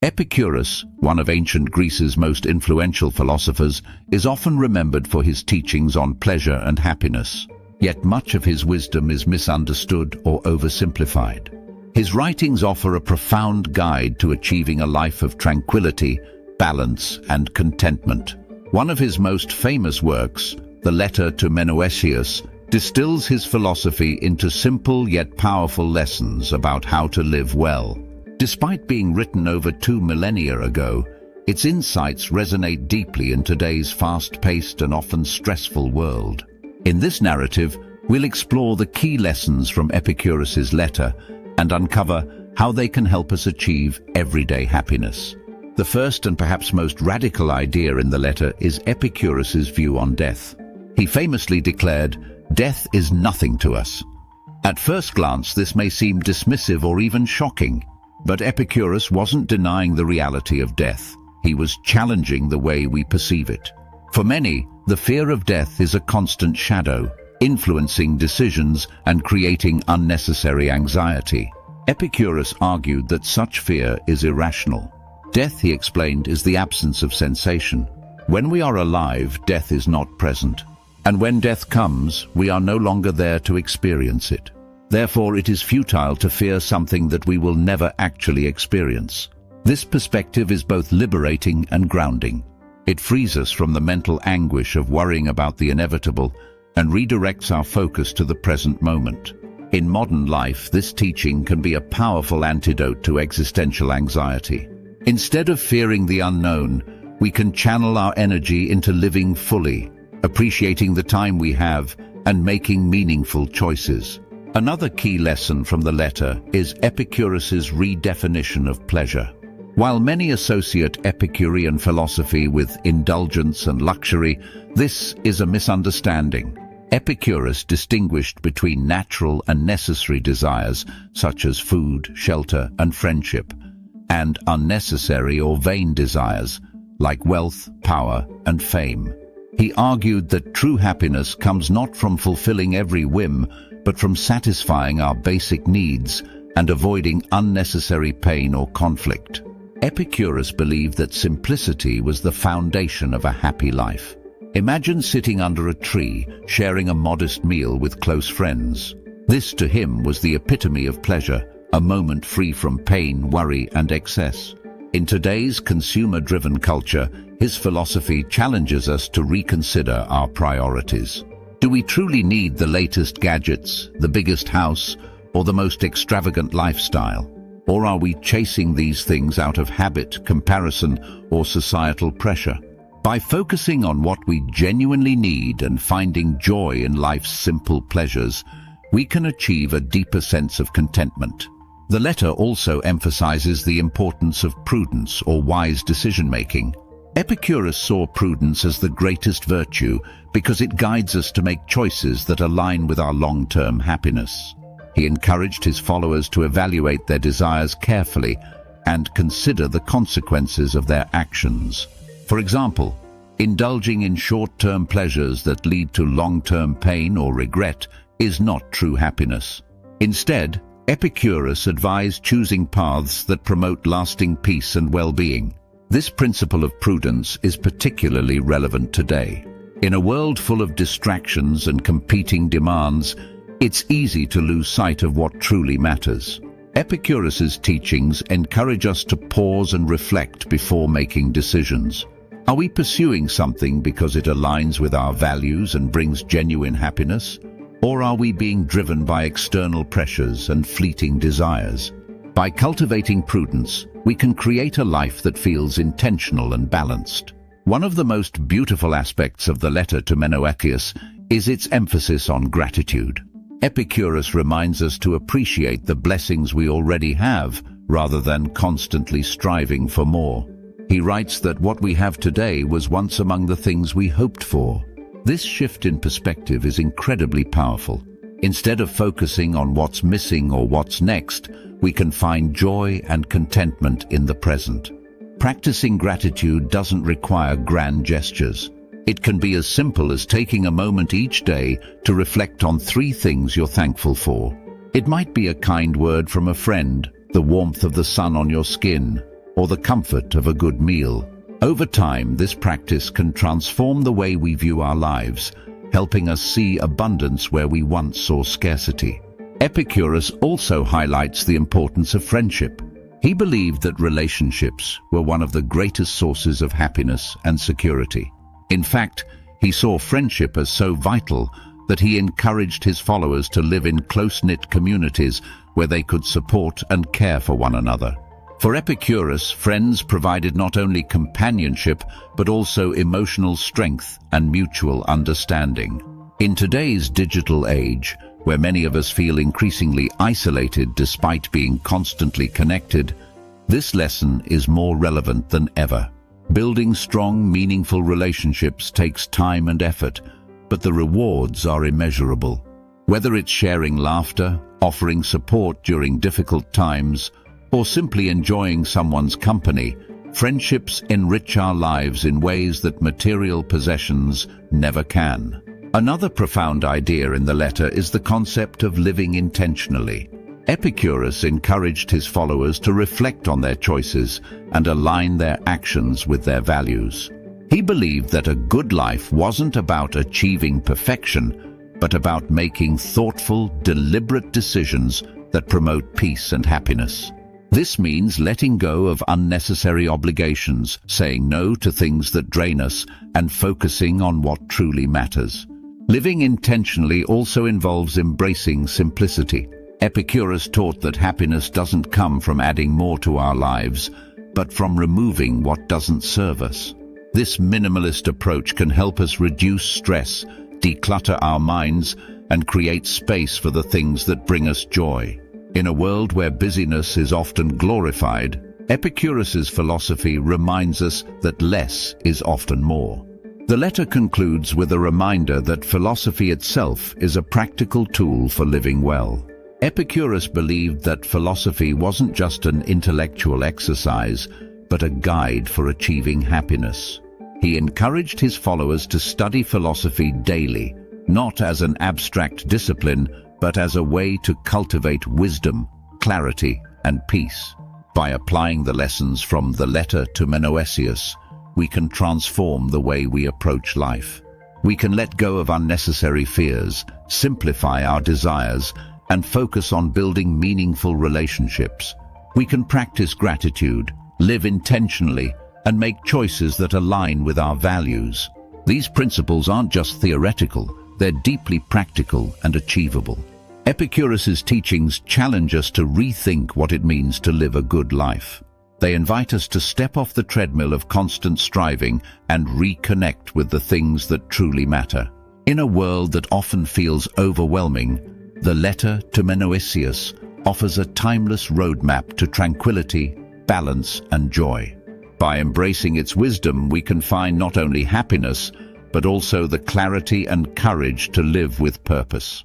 Epicurus, one of ancient Greece's most influential philosophers, is often remembered for his teachings on pleasure and happiness. Yet much of his wisdom is misunderstood or oversimplified. His writings offer a profound guide to achieving a life of tranquility, balance, and contentment. One of his most famous works, the letter to Menoeceus, distills his philosophy into simple yet powerful lessons about how to live well. Despite being written over 2 millennia ago, its insights resonate deeply in today's fast-paced and often stressful world. In this narrative, we'll explore the key lessons from Epicurus's letter and uncover how they can help us achieve everyday happiness. The first and perhaps most radical idea in the letter is Epicurus's view on death. He famously declared, "Death is nothing to us." At first glance, this may seem dismissive or even shocking, but Epicurus wasn't denying the reality of death. He was challenging the way we perceive it. For many, the fear of death is a constant shadow, influencing decisions and creating unnecessary anxiety. Epicurus argued that such fear is irrational. Death, he explained, is the absence of sensation. When we are alive, death is not present. And when death comes, we are no longer there to experience it. Therefore, it is futile to fear something that we will never actually experience. This perspective is both liberating and grounding. It frees us from the mental anguish of worrying about the inevitable and redirects our focus to the present moment. In modern life, this teaching can be a powerful antidote to existential anxiety. Instead of fearing the unknown, we can channel our energy into living fully, appreciating the time we have and making meaningful choices. Another key lesson from the letter is Epicurus's redefinition of pleasure. While many associate Epicurean philosophy with indulgence and luxury, this is a misunderstanding. Epicurus distinguished between natural and necessary desires, such as food, shelter, and friendship, and unnecessary or vain desires, like wealth, power, and fame. He argued that true happiness comes not from fulfilling every whim, but from satisfying our basic needs and avoiding unnecessary pain or conflict. Epicurus believed that simplicity was the foundation of a happy life. Imagine sitting under a tree, sharing a modest meal with close friends. This, to him, was the epitome of pleasure, a moment free from pain, worry, and excess. In today's consumer-driven culture, his philosophy challenges us to reconsider our priorities. Do we truly need the latest gadgets, the biggest house, or the most extravagant lifestyle? Or are we chasing these things out of habit, comparison, or societal pressure? By focusing on what we genuinely need and finding joy in life's simple pleasures, we can achieve a deeper sense of contentment. The letter also emphasizes the importance of prudence or wise decision-making. Epicurus saw prudence as the greatest virtue because it guides us to make choices that align with our long-term happiness. He encouraged his followers to evaluate their desires carefully and consider the consequences of their actions. For example, indulging in short-term pleasures that lead to long-term pain or regret is not true happiness. Instead, Epicurus advised choosing paths that promote lasting peace and well-being. This principle of prudence is particularly relevant today. In a world full of distractions and competing demands, it's easy to lose sight of what truly matters. Epicurus's teachings encourage us to pause and reflect before making decisions. Are we pursuing something because it aligns with our values and brings genuine happiness? Or are we being driven by external pressures and fleeting desires? By cultivating prudence, we can create a life that feels intentional and balanced. One of the most beautiful aspects of the letter to Menoeceus is its emphasis on gratitude. Epicurus reminds us to appreciate the blessings we already have, rather than constantly striving for more. He writes that what we have today was once among the things we hoped for. This shift in perspective is incredibly powerful. Instead of focusing on what's missing or what's next, we can find joy and contentment in the present. Practicing gratitude doesn't require grand gestures. It can be as simple as taking a moment each day to reflect on 3 things you're thankful for. It might be a kind word from a friend, the warmth of the sun on your skin, or the comfort of a good meal. Over time, this practice can transform the way we view our lives, helping us see abundance where we once saw scarcity. Epicurus also highlights the importance of friendship. He believed that relationships were one of the greatest sources of happiness and security. In fact, he saw friendship as so vital that he encouraged his followers to live in close-knit communities where they could support and care for one another. For Epicurus, friends provided not only companionship but also emotional strength and mutual understanding. In today's digital age, where many of us feel increasingly isolated despite being constantly connected, this lesson is more relevant than ever. Building strong, meaningful relationships takes time and effort, but the rewards are immeasurable. Whether it's sharing laughter, offering support during difficult times, or simply enjoying someone's company, friendships enrich our lives in ways that material possessions never can. Another profound idea in the letter is the concept of living intentionally. Epicurus encouraged his followers to reflect on their choices and align their actions with their values. He believed that a good life wasn't about achieving perfection, but about making thoughtful, deliberate decisions that promote peace and happiness. This means letting go of unnecessary obligations, saying no to things that drain us, and focusing on what truly matters. Living intentionally also involves embracing simplicity. Epicurus taught that happiness doesn't come from adding more to our lives, but from removing what doesn't serve us. This minimalist approach can help us reduce stress, declutter our minds, and create space for the things that bring us joy. In a world where busyness is often glorified, Epicurus's philosophy reminds us that less is often more. The letter concludes with a reminder that philosophy itself is a practical tool for living well. Epicurus believed that philosophy wasn't just an intellectual exercise, but a guide for achieving happiness. He encouraged his followers to study philosophy daily, not as an abstract discipline, but as a way to cultivate wisdom, clarity, and peace. By applying the lessons from the letter to Menoeceus, we can transform the way we approach life. We can let go of unnecessary fears, simplify our desires, and focus on building meaningful relationships. We can practice gratitude, live intentionally, and make choices that align with our values. These principles aren't just theoretical, they're deeply practical and achievable. Epicurus's teachings challenge us to rethink what it means to live a good life. They invite us to step off the treadmill of constant striving and reconnect with the things that truly matter. In a world that often feels overwhelming, the letter to Menoeceus offers a timeless roadmap to tranquility, balance, and joy. By embracing its wisdom, we can find not only happiness, but also the clarity and courage to live with purpose.